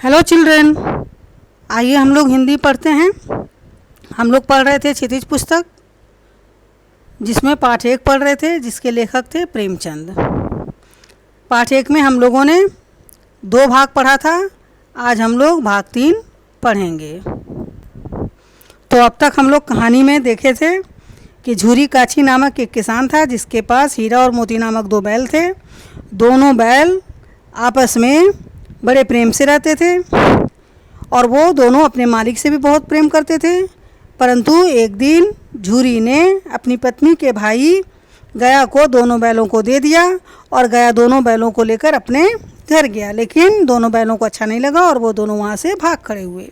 Hello children, आइए हम लोग हिंदी पढ़ते हैं। हम लोग पढ़ रहे थे क्षितिज पुस्तक, जिसमें पाठ 1 पढ़ रहे थे, जिसके लेखक थे प्रेमचंद। पाठ 1 में हम लोगों ने 2 भाग पढ़ा था। आज हम लोग भाग 3 पढ़ेंगे। तो अब तक हम लोग कहानी में देखे थे कि झूरी काछी नामक एक किसान था, जिसके पास हीरा और मोती नामक 2 बैल थे। दोनों बैल आपस में बड़े प्रेम से रहते थे और वो दोनों अपने मालिक से भी बहुत प्रेम करते थे। परंतु एक दिन झूरी ने अपनी पत्नी के भाई गया को दोनों बैलों को दे दिया और गया दोनों बैलों को लेकर अपने घर गया। लेकिन दोनों बैलों को अच्छा नहीं लगा और वो दोनों वहाँ से भाग खड़े हुए।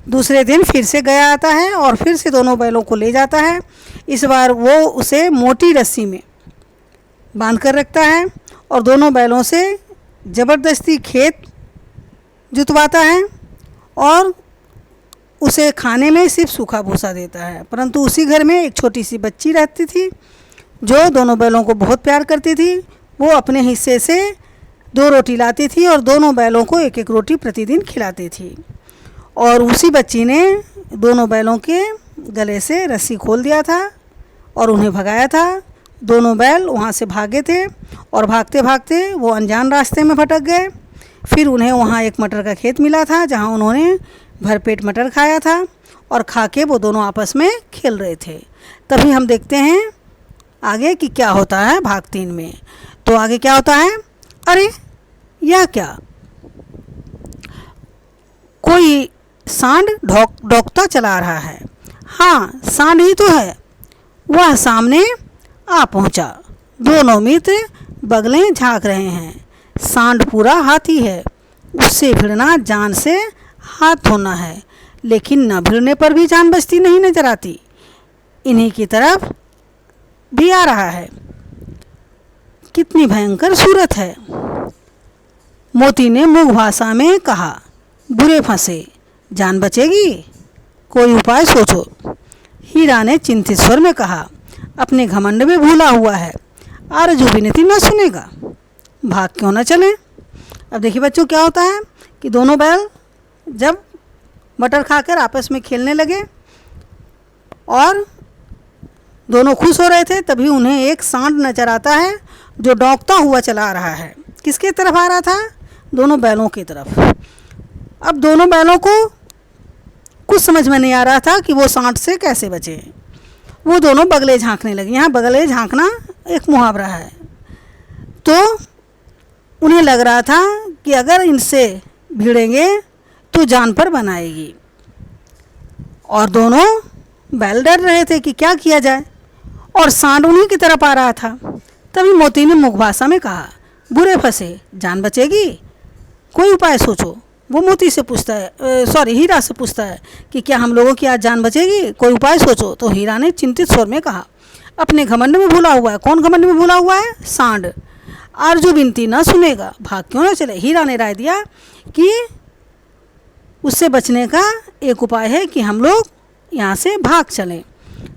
दूसरे दिन फिर से गया आता है और फिर से दोनों बैलों को ले जाता है। इस बार वो उसे मोटी रस्सी में बांध कर रखता है और दोनों बैलों से ज़बरदस्ती खेत जुतवाता है और उसे खाने में सिर्फ सूखा भूसा देता है। परंतु उसी घर में एक छोटी सी बच्ची रहती थी, जो दोनों बैलों को बहुत प्यार करती थी। वो अपने हिस्से से 2 रोटी लाती थी और दोनों बैलों को 1-1 रोटी प्रतिदिन खिलाती थी। और उसी बच्ची ने दोनों बैलों के गले से रस्सी खोल दिया था और उन्हें भगाया था। दोनों बैल वहाँ से भागे थे और भागते भागते वो अनजान रास्ते में भटक गए। फिर उन्हें वहाँ एक मटर का खेत मिला था, जहाँ उन्होंने भरपेट मटर खाया था और खा के वो दोनों आपस में खेल रहे थे। तभी हम देखते हैं आगे कि क्या होता है भाग 3 में। तो आगे क्या होता है? अरे यह क्या, कोई सांड डोंकता चला रहा है। हाँ, सांड ही तो है। वह सामने आ पहुँचा। दोनों मित्र बगलें झाँक रहे हैं। सांड पूरा हाथी है, उससे भिड़ना जान से हाथ धोना है, लेकिन न भिड़ने पर भी जान बचती नहीं नजर आती। इन्हीं की तरफ भी आ रहा है। कितनी भयंकर सूरत है। मोती ने मूक भाषा में कहा, बुरे फंसे, जान बचेगी? कोई उपाय सोचो। हीरा ने चिंतित स्वर में कहा, अपने घमंड में भूला हुआ है, आरजू विनती न सुनेगा, भाग क्यों न चलें। अब देखिए बच्चों, क्या होता है कि दोनों बैल जब मटर खाकर आपस में खेलने लगे और दोनों खुश हो रहे थे, तभी उन्हें एक सांड नजर आता है जो डोंकता हुआ चला आ रहा है। किसके तरफ आ रहा था? दोनों बैलों की तरफ। अब दोनों बैलों को कुछ समझ में नहीं आ रहा था कि वो सांड से कैसे बचे। वो दोनों बगले झांकने लगे। यहाँ बगले झांकना एक मुहावरा है। तो उन्हें लग रहा था कि अगर इनसे भिड़ेंगे तो जान पर बनाएगी। और दोनों बैल डर रहे थे कि क्या किया जाए, और सांड उन्हीं की तरफ आ रहा था। तभी मोती ने मुख भाषा में कहा, बुरे फंसे, जान बचेगी? कोई उपाय सोचो। वो मोती से पूछता है, हीरा से पूछता है कि क्या हम लोगों की आज जान बचेगी? कोई उपाय सोचो। तो हीरा ने चिंतित स्वर में कहा, अपने घमंड में भूला हुआ है। कौन घमंड में भूला हुआ है? सांड। आरजू विनती न सुनेगा, भाग क्यों न चले। हीरा ने राय दिया कि उससे बचने का एक उपाय है कि हम लोग यहाँ से भाग चलें।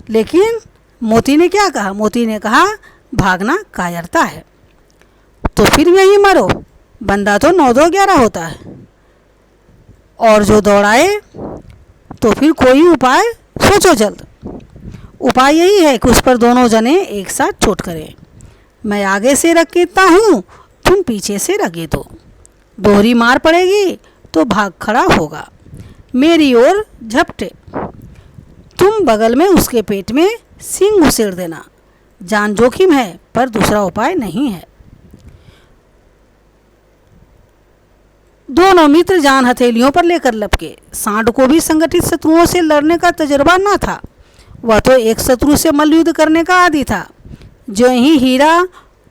लेकिन मोती ने क्या कहा? मोती ने कहा, भागना कायरता है, तो फिर यहीं मरो। बंदा तो 9-2-11 होता है, और जो दौड़ाए तो फिर कोई उपाय सोचो जल्द। उपाय यही है कि उस पर दोनों जने एक साथ चोट करें। मैं आगे से रगेता हूँ, तुम पीछे से रगे दो। दोहरी मार पड़ेगी तो भाग खड़ा होगा, मेरी ओर झपटे। तुम बगल में उसके पेट में सींग घुसेड़ देना। जान जोखिम है, पर दूसरा उपाय नहीं है। दोनों मित्र जान हथेलियों पर लेकर लपके। सांड को भी संगठित शत्रुओं से लड़ने का तजुर्बा न था। वह तो एक शत्रु से मल्लयुद्ध करने का आदी था। जो ही हीरा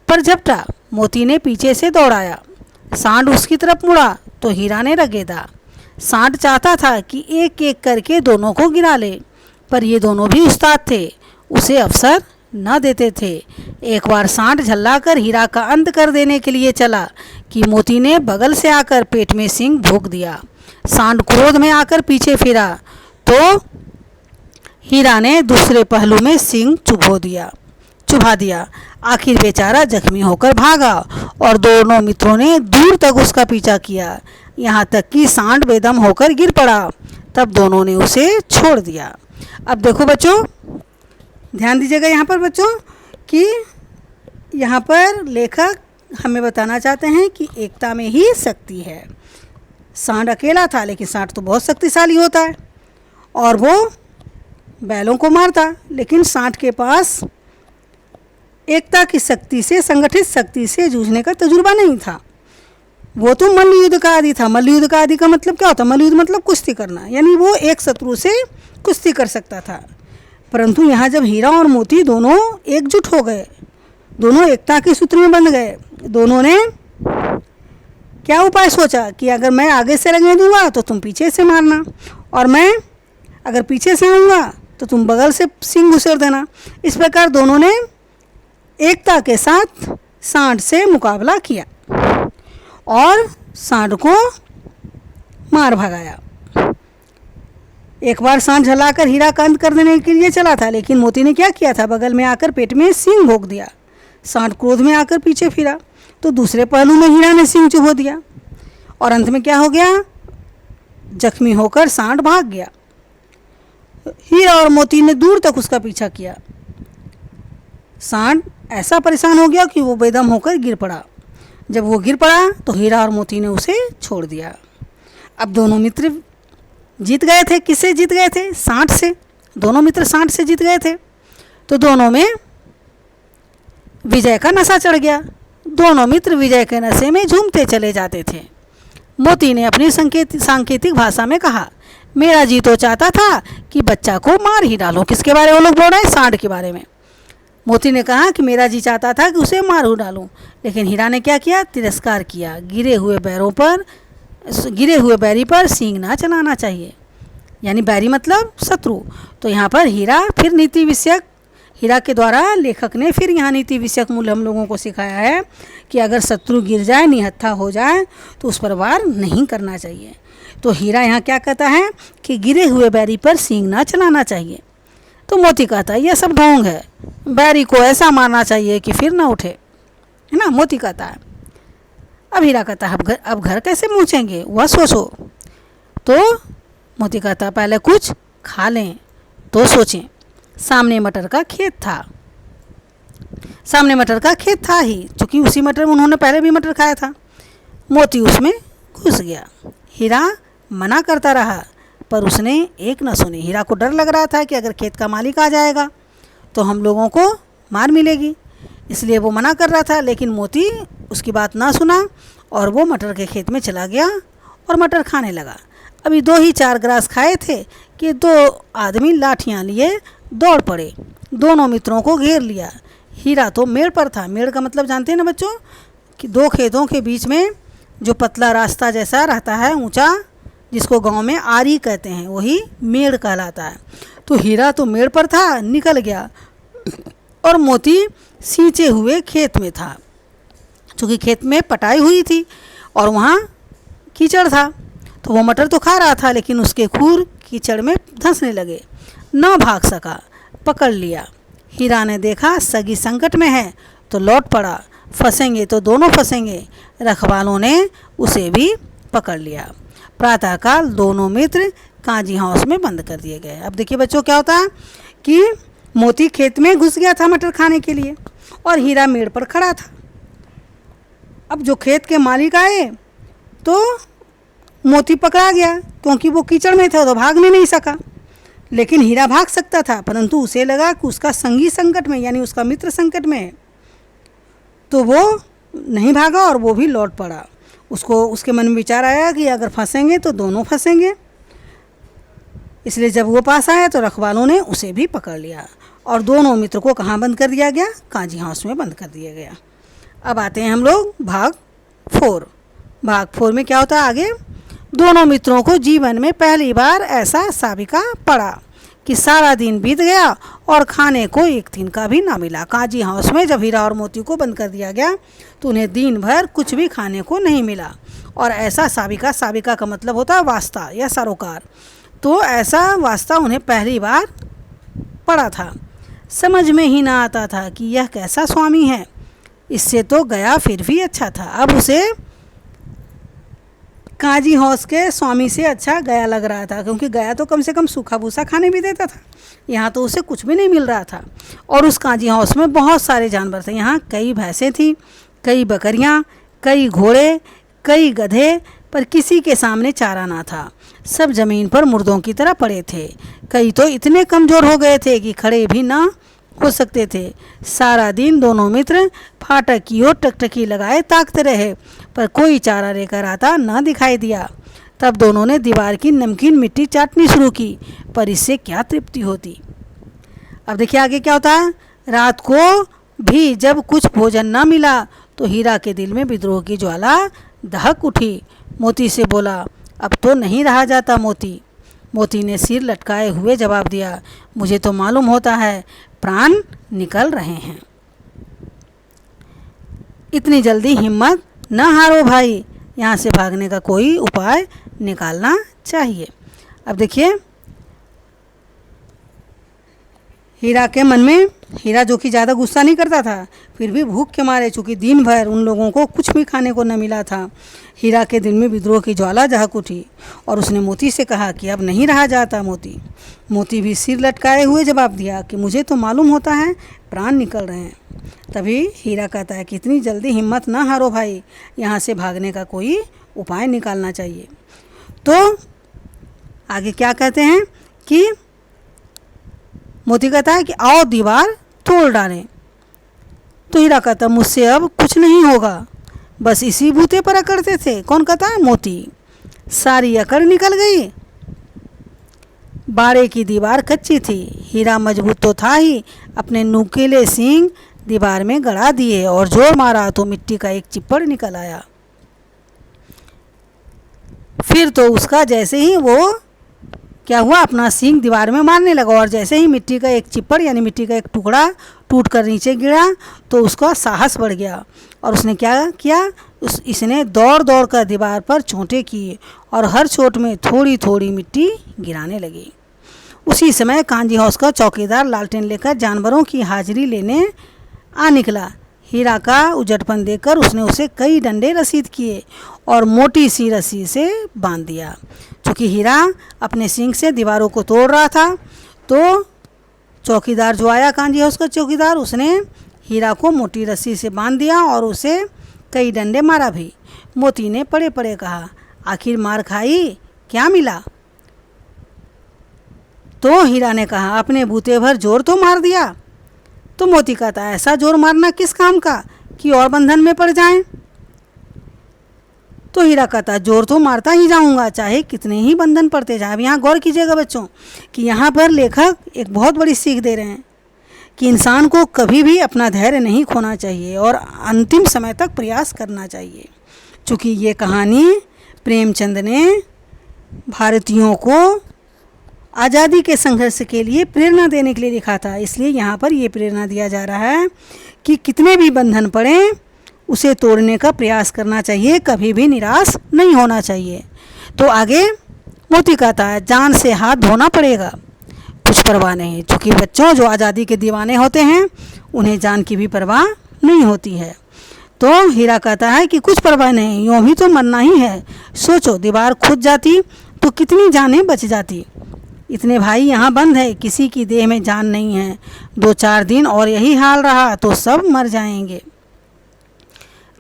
पर झपटा, मोती ने पीछे से दौड़ाया। सांड उसकी तरफ मुड़ा तो हीरा ने रगेदा। सांड चाहता था कि एक एक करके दोनों को गिरा ले, पर ये दोनों भी उस्ताद थे, उसे अवसर न देते थे। एक बार सांड झल्लाकर हीरा का अंत कर देने के लिए चला कि मोती ने बगल से आकर पेट में सींग भोंक दिया। सांड क्रोध में आकर पीछे फिरा तो हीरा ने दूसरे पहलू में सींग चुभा दिया। आखिर बेचारा जख्मी होकर भागा और दोनों मित्रों ने दूर तक उसका पीछा किया, यहाँ तक कि सांड बेदम होकर गिर पड़ा। तब दोनों ने उसे छोड़ दिया। अब देखो बच्चों, ध्यान दीजिएगा यहाँ पर बच्चों कि यहाँ पर लेखक हमें बताना चाहते हैं कि एकता में ही शक्ति है। सांड अकेला था, लेकिन सांड तो बहुत शक्तिशाली होता है और वो बैलों को मारता, लेकिन सांड के पास एकता की शक्ति से, संगठित शक्ति से जूझने का तजुर्बा नहीं था। वो तो मल्ल युद्ध का आदी था। मल्ल युद्ध का आदी का मतलब क्या होता है? मल्ल युद्ध मतलब कुश्ती करना, यानी वो एक शत्रु से कुश्ती कर सकता था। परंतु यहाँ जब हीरा और मोती दोनों एकजुट हो गए, दोनों एकता के सूत्र में बंध गए, दोनों ने क्या उपाय सोचा कि अगर मैं आगे से रगने दूंगा तो तुम पीछे से मारना, और मैं अगर पीछे से आऊँगा तो तुम बगल से सींग घुसेड़ देना। इस प्रकार दोनों ने एकता के साथ सांड से मुकाबला किया और सांड को मार भगाया। एक बार सांड झलाकर हीरा का अंत कर देने के लिए चला था, लेकिन मोती ने क्या किया था? बगल में आकर पेट में सींग भोंक दिया। सांड क्रोध में आकर पीछे फिरा तो दूसरे पहलू में हीरा ने सींग चुभो दिया और अंत में क्या हो गया? जख्मी होकर सांड भाग गया। हीरा और मोती ने दूर तक उसका पीछा किया। सांड ऐसा परेशान हो गया कि वो बेदम होकर गिर पड़ा। जब वो गिर पड़ा तो हीरा और मोती ने उसे छोड़ दिया। अब दोनों मित्र जीत गए थे। किससे जीत गए थे? सांड से। दोनों मित्र सांड से जीत गए थे, तो दोनों में विजय का नशा चढ़ गया। दोनों मित्र विजय के नशे में झूमते चले जाते थे। मोती ने अपनी सांकेतिक भाषा में कहा, मेरा जी तो चाहता था कि बच्चा को मार ही डालो। किसके बारे में वो लोग बोल रहे हैं? सांड के बारे में। मोती ने कहा कि मेरा जी चाहता था कि उसे मार ही डालूं, लेकिन हीरा ने क्या किया? तिरस्कार किया। गिरे हुए बैरी पर सींग ना चलाना चाहिए, यानी बैरी मतलब शत्रु। तो यहाँ पर हीरा फिर नीति विषयक, हीरा के द्वारा लेखक ने फिर यहाँ नीति विषयक मूल्य हम लोगों को सिखाया है कि अगर शत्रु गिर जाए, निहत्था हो जाए, तो उस पर वार नहीं करना चाहिए। तो हीरा यहाँ क्या कहता है कि गिरे हुए बैरी पर सींग ना चलाना चाहिए। तो मोती कहता है यह सब ढोंग है, बैरी को ऐसा मारना चाहिए कि फिर ना उठे, है ना? मोती कहता है। अब हीरा कहता है अब घर कैसे पहुँचेंगे, वह सोचो। तो मोती कहता है पहले कुछ खा लें तो सोचें। सामने मटर का खेत था। सामने मटर का खेत था ही, क्योंकि उसी मटर में उन्होंने पहले भी मटर खाया था। मोती उसमें घुस गया। हीरा मना करता रहा, पर उसने एक न सुनी। हीरा को डर लग रहा था कि अगर खेत का मालिक आ जाएगा तो हम लोगों को मार मिलेगी, इसलिए वो मना कर रहा था। लेकिन मोती उसकी बात ना सुना और वो मटर के खेत में चला गया और मटर खाने लगा। अभी 2 ही 4 ग्रास खाए थे कि 2 आदमी लाठियाँ लिए दौड़ पड़े, दोनों मित्रों को घेर लिया। हीरा तो मेड़ पर था। मेड़ का मतलब जानते हैं ना बच्चों, कि 2 खेतों के बीच में जो पतला रास्ता जैसा रहता है ऊंचा, जिसको गांव में आरी कहते हैं, वही मेड़ कहलाता है। तो हीरा तो मेड़ पर था, निकल गया, और मोती सींचे हुए खेत में था। क्योंकि खेत में पटाई हुई थी और वहाँ कीचड़ था, तो वो मटर तो खा रहा था, लेकिन उसके खूर कीचड़ में धंसने लगे। न भाग सका, पकड़ लिया। हीरा ने देखा सगी संकट में है तो लौट पड़ा, फंसेंगे तो दोनों फंसेंगे। रखवालों ने उसे भी पकड़ लिया। प्रातःकाल दोनों मित्र काजी हाउस में बंद कर दिए गए। अब देखिए बच्चों क्या होता है कि मोती खेत में घुस गया था मटर खाने के लिए और हीरा मेड़ पर खड़ा था। अब जो खेत के मालिक आए तो मोती पकड़ा गया, क्योंकि वो कीचड़ में था तो भागने नहीं सका। लेकिन हीरा भाग सकता था, परंतु उसे लगा कि उसका संगी संकट में, यानी उसका मित्र संकट में है, तो वो नहीं भागा और वो भी लौट पड़ा। उसके मन में विचार आया कि अगर फंसेंगे तो दोनों फंसेंगे। इसलिए जब वो पास आया तो रखवालों ने उसे भी पकड़ लिया और दोनों मित्र को कहाँ बंद कर दिया गया? काजी हाउस में बंद कर दिया गया। अब आते हैं हम लोग भाग 4। भाग 4 में क्या होता है आगे? दोनों मित्रों को जीवन में पहली बार ऐसा साबिका पड़ा कि सारा दिन बीत गया और खाने को एक दिन का भी ना मिला। काजी हाउस में जब हीरा और मोती को बंद कर दिया गया तो उन्हें दिन भर कुछ भी खाने को नहीं मिला। और ऐसा साबिका का मतलब होता है वास्ता या सरोकार, तो ऐसा वास्ता उन्हें पहली बार पड़ा था। समझ में ही ना आता था कि यह कैसा स्वामी है। इससे तो गया फिर भी अच्छा था। अब उसे काजी हौस के स्वामी से अच्छा गया लग रहा था, क्योंकि गया तो कम से कम सूखा भूसा खाने भी देता था, यहाँ तो उसे कुछ भी नहीं मिल रहा था। और उस काजी हौस में बहुत सारे जानवर थे। यहाँ कई भैंसें थीं, कई बकरियाँ, कई घोड़े, कई गधे, पर किसी के सामने चारा ना था। सब ज़मीन पर मुर्दों की तरह पड़े थे। कई तो इतने कमज़ोर हो गए थे कि खड़े भी ना हो सकते थे। सारा दिन दोनों मित्र फाटक की ओर टकटकी लगाए ताकते रहे, पर कोई चारा लेकर आता ना दिखाई दिया। तब दोनों ने दीवार की नमकीन मिट्टी चाटनी शुरू की, पर इससे क्या तृप्ति होती। अब देखिए आगे क्या होता है। रात को भी जब कुछ भोजन न मिला तो हीरा के दिल में विद्रोह की ज्वाला दहक उठी। मोती से बोला, अब तो नहीं रहा जाता मोती। मोती ने सिर लटकाए हुए जवाब दिया, मुझे तो मालूम होता है प्राण निकल रहे हैं। इतनी जल्दी हिम्मत न हारो भाई, यहाँ से भागने का कोई उपाय निकालना चाहिए। अब देखिए हीरा के मन में, हीरा जो कि ज़्यादा गुस्सा नहीं करता था, फिर भी भूख के मारे, चूँकि दिन भर उन लोगों को कुछ भी खाने को न मिला था, हीरा के दिल में विद्रोह की ज्वाला दहक उठी और उसने मोती से कहा कि अब नहीं रहा जाता मोती। मोती भी सिर लटकाए हुए जवाब दिया कि मुझे तो मालूम होता है प्राण निकल रहे हैं। तभी हीरा कहता है कि इतनी जल्दी हिम्मत ना हारो भाई, यहाँ से भागने का कोई उपाय निकालना चाहिए। तो आगे क्या कहते हैं कि मोती कहता है कि आओ दीवार तोड़ डालें। तो हीरा कहता मुझसे अब कुछ नहीं होगा, बस इसी बूते पर अकड़ते थे। कौन कहता है? मोती। सारी अकड़ निकल गई। बाड़े की दीवार कच्ची थी, हीरा मजबूत तो था ही, अपने नुकीले सींग दीवार में गड़ा दिए और जोर मारा तो मिट्टी का एक चिप्पड़ निकल आया। फिर तो उसका जैसे ही वो क्या हुआ, अपना सींग दीवार में मारने लगा और जैसे ही मिट्टी का एक चिप्पड़ यानी मिट्टी का एक टुकड़ा टूट कर नीचे गिरा तो उसका साहस बढ़ गया और उसने क्या किया, इसने दौड़ दौड़ कर दीवार पर चोटें की और हर चोट में थोड़ी थोड़ी मिट्टी गिराने लगी। उसी समय कांजी हाउस का चौकीदार लालटेन लेकर जानवरों की हाजिरी लेने आ निकला। हीरा का उजटपन देखकर उसने उसे कई डंडे रसीद किए और मोटी सी रस्सी से बांध दिया। चूँकि हीरा अपने सींग से दीवारों को तोड़ रहा था तो चौकीदार जो आया, कांजी हाउस का चौकीदार, उसने हीरा को मोटी रस्सी से बांध दिया और उसे कई डंडे मारा भी। मोती ने पड़े पड़े कहा, आखिर मार खाई, क्या मिला? तो हीरा ने कहा, अपने बूते भर जोर तो मार दिया। तो मोती कहता, ऐसा जोर मारना किस काम का कि और बंधन में पड़ जाएं? तो हीरा कहता, जोर तो मारता ही जाऊंगा, चाहे कितने ही बंधन पड़ते जाए। अब यहाँ गौर कीजिएगा बच्चों कि यहाँ पर लेखक एक बहुत बड़ी सीख दे रहे हैं कि इंसान को कभी भी अपना धैर्य नहीं खोना चाहिए और अंतिम समय तक प्रयास करना चाहिए। चूँकि ये कहानी प्रेमचंद ने भारतीयों को आज़ादी के संघर्ष के लिए प्रेरणा देने के लिए लिखा था, इसलिए यहाँ पर ये प्रेरणा दिया जा रहा है कि कितने भी बंधन पड़े उसे तोड़ने का प्रयास करना चाहिए, कभी भी निराश नहीं होना चाहिए। तो आगे मोती कहता है, जान से हाथ धोना पड़ेगा, कुछ परवाह नहीं। चूँकि बच्चों जो आज़ादी के दीवाने होते हैं उन्हें जान की भी परवाह नहीं होती है। तो हीरा कहता है कि कुछ परवाह नहीं, यूँ भी तो मरना ही है। सोचो दीवार खुद जाती तो कितनी जानें बच जाती। इतने भाई यहाँ बंद है, किसी की देह में जान नहीं है। 2-4 दिन और यही हाल रहा तो सब मर जाएंगे।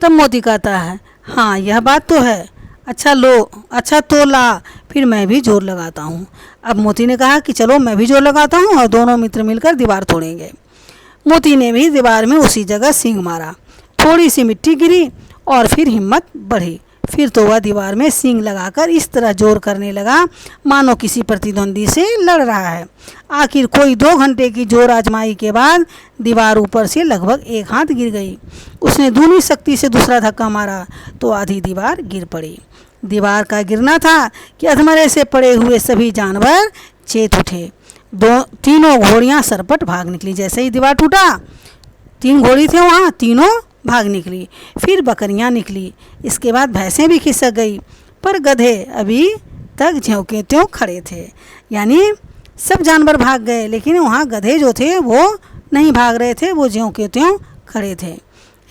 तब मोती कहता है, हाँ यह बात तो है, अच्छा तो ला, फिर मैं भी जोर लगाता हूँ। अब मोती ने कहा कि चलो मैं भी जोर लगाता हूँ और दोनों मित्र मिलकर दीवार तोड़ेंगे। मोती ने भी दीवार में उसी जगह सींग मारा, थोड़ी सी मिट्टी गिरी और फिर हिम्मत बढ़ी। फिर तो वह दीवार में सींग लगाकर इस तरह जोर करने लगा मानो किसी प्रतिद्वंदी से लड़ रहा है। आखिर कोई 2 घंटे की जोर आजमाई के बाद दीवार ऊपर से लगभग 1 हाथ गिर गई। उसने दूनी शक्ति से दूसरा धक्का मारा तो आधी दीवार गिर पड़ी। दीवार का गिरना था कि अधमरे से पड़े हुए सभी जानवर चेत उठे। 3 घोड़ियाँ सरपट भाग निकली। जैसे ही दीवार टूटा, 3 घोड़ी थे वहाँ, तीनों भाग निकली। फिर बकरियां निकली, इसके बाद भैंसें भी खिसक गई, पर गधे अभी तक झोंके त्यों खड़े थे। यानी सब जानवर भाग गए लेकिन वहाँ गधे जो थे वो नहीं भाग रहे थे, वो ज्यों के त्यों खड़े थे।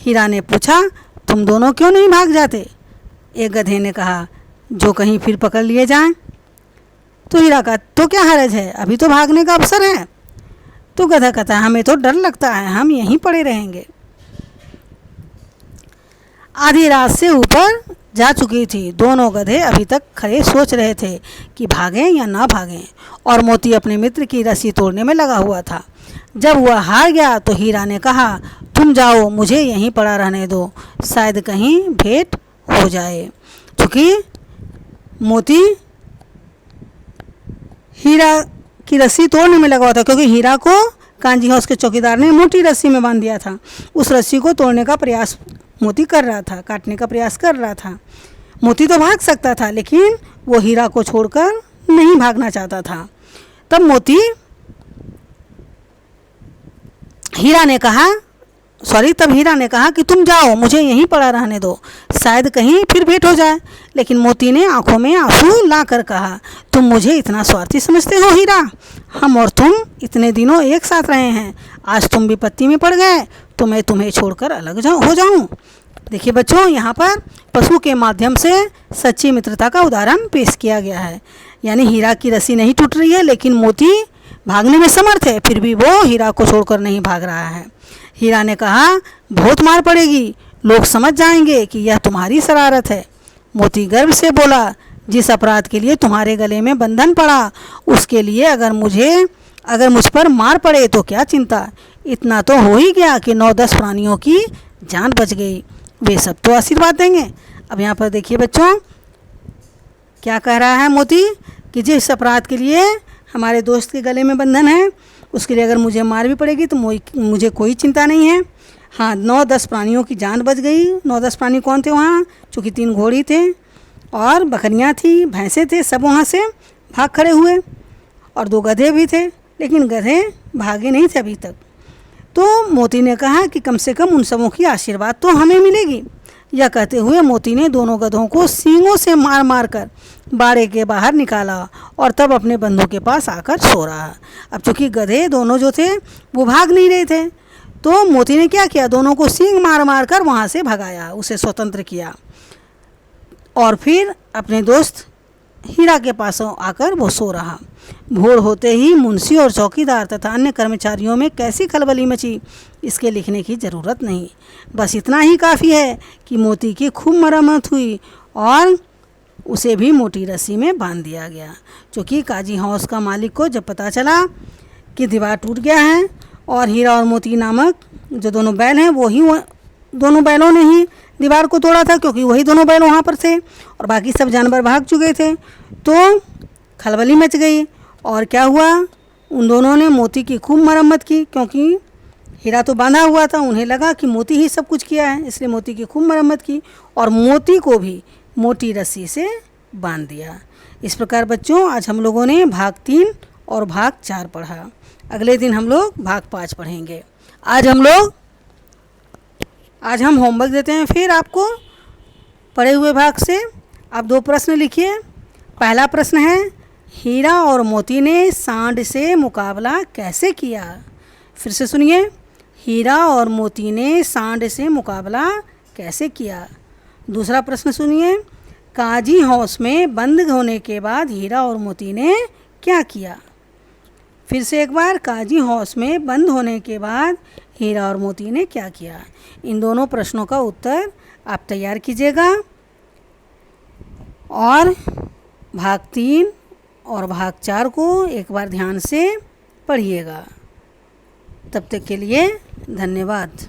हीरा ने पूछा, तुम दोनों क्यों नहीं भाग जाते? एक गधे ने कहा, जो कहीं फिर पकड़ लिए जाएं। तो हीरा का, तो क्या हर्ज है, अभी तो भागने का अवसर है। तो गधा कहता है, हमें तो डर लगता है, हम यहीं पड़े रहेंगे। आधी रात से ऊपर जा चुकी थी। दोनों गधे अभी तक खड़े सोच रहे थे कि भागें या ना भागें, और मोती अपने मित्र की रस्सी तोड़ने में लगा हुआ था। जब वह हार गया तो हीरा ने कहा, तुम जाओ, मुझे यहीं पड़ा रहने दो, शायद कहीं भेंट हो जाए। क्योंकि मोती हीरा की रस्सी तोड़ने में लगा हुआ था, क्योंकि हीरा को कांजी हाउस के चौकीदार ने मोटी रस्सी में बांध दिया था। उस रस्सी को तोड़ने का प्रयास मोती कर रहा था, काटने का प्रयास कर रहा था। मोती तो भाग सकता था, लेकिन वो हीरा को छोड़कर नहीं भागना चाहता था। तब हीरा ने कहा कि तुम जाओ, मुझे यहीं पड़ा रहने दो, शायद कहीं फिर भेंट हो जाए। लेकिन मोती ने आंखों में आंसू लाकर कहा, तुम मुझे इतना स्वार्थी समझते हो हीरा? हम और तुम इतने दिनों एक साथ रहे हैं, आज तुम विपत्ति में पड़ गए तो मैं तुम्हें छोड़कर अलग हो जाऊं? देखिए बच्चों, यहाँ पर पशु के माध्यम से सच्ची मित्रता का उदाहरण पेश किया गया है। यानी हीरा की रस्सी नहीं टूट रही है, लेकिन मोती भागने में समर्थ है, फिर भी वो हीरा को छोड़कर नहीं भाग रहा है। हीरा ने कहा, बहुत मार पड़ेगी, लोग समझ जाएंगे कि यह तुम्हारी शरारत है। मोती गर्व से बोला, जिस अपराध के लिए तुम्हारे गले में बंधन पड़ा, उसके लिए अगर मुझ पर मार पड़े तो क्या चिंता, इतना तो हो ही गया कि 9-10 प्राणियों की जान बच गई, वे सब तो आशीर्वाद देंगे। अब यहाँ पर देखिए बच्चों, क्या कह रहा है मोती कि जिस अपराध के लिए हमारे दोस्त के गले में बंधन है, उसके लिए अगर मुझे मार भी पड़ेगी तो मुझे कोई चिंता नहीं है। हाँ, 9-10 प्राणियों की जान बच गई। 9-10 प्राणी कौन थे वहाँ? चूँकि 3 घोड़ी थे और बकरियाँ थी, भैंसे थे, सब वहाँ से भाग खड़े हुए, और 2 गधे भी थे, लेकिन गधे भागे नहीं थे अभी तक। तो मोती ने कहा कि कम से कम उन सबों की आशीर्वाद तो हमें मिलेगी। यह कहते हुए मोती ने दोनों गधों को सींगों से मार मार कर बाड़े के बाहर निकाला और तब अपने बंधु के पास आकर सो रहा। अब चूँकि गधे दोनों जो थे वो भाग नहीं रहे थे, तो मोती ने क्या किया, दोनों को सींग मार मार कर वहाँ से भगाया, उसे स्वतंत्र किया, और फिर अपने दोस्त हीरा के पास आकर वो सो रहा। भोर होते ही मुंशी और चौकीदार तथा अन्य कर्मचारियों में कैसी खलबली मची, इसके लिखने की ज़रूरत नहीं। बस इतना ही काफ़ी है कि मोती की खूब मरम्मत हुई और उसे भी मोटी रस्सी में बांध दिया गया। क्योंकि काजी हाउस का मालिक को जब पता चला कि दीवार टूट गया है और हीरा और मोती नामक जो दोनों बैल हैं, दोनों बैलों ने ही दीवार को तोड़ा था, क्योंकि वही दोनों बैल वहाँ पर थे और बाकी सब जानवर भाग चुके थे। तो खलबली मच गई और क्या हुआ, उन दोनों ने मोती की खूब मरम्मत की, क्योंकि हीरा तो बांधा हुआ था, उन्हें लगा कि मोती ही सब कुछ किया है, इसलिए मोती की खूब मरम्मत की और मोती को भी मोटी रस्सी से बांध दिया। इस प्रकार बच्चों, आज हम लोगों ने भाग 3 और भाग 4 पढ़ा। अगले दिन हम लोग भाग 5 पढ़ेंगे। आज हम होमवर्क देते हैं फिर आपको पढ़े हुए भाग से। आप 2 प्रश्न लिखिए। पहला प्रश्न है, हीरा और मोती ने सांड से मुकाबला कैसे किया? फिर से सुनिए, हीरा और मोती ने सांड से मुकाबला कैसे किया? दूसरा प्रश्न सुनिए, काजी हाउस में बंद होने के बाद हीरा और मोती ने क्या किया? फिर से एक बार, काजी हाउस में बंद होने के बाद हीरा और मोती ने क्या किया? इन दोनों प्रश्नों का उत्तर आप तैयार कीजिएगा और भाग 3 और भाग 4 को एक बार ध्यान से पढ़िएगा। तब तक के लिए धन्यवाद।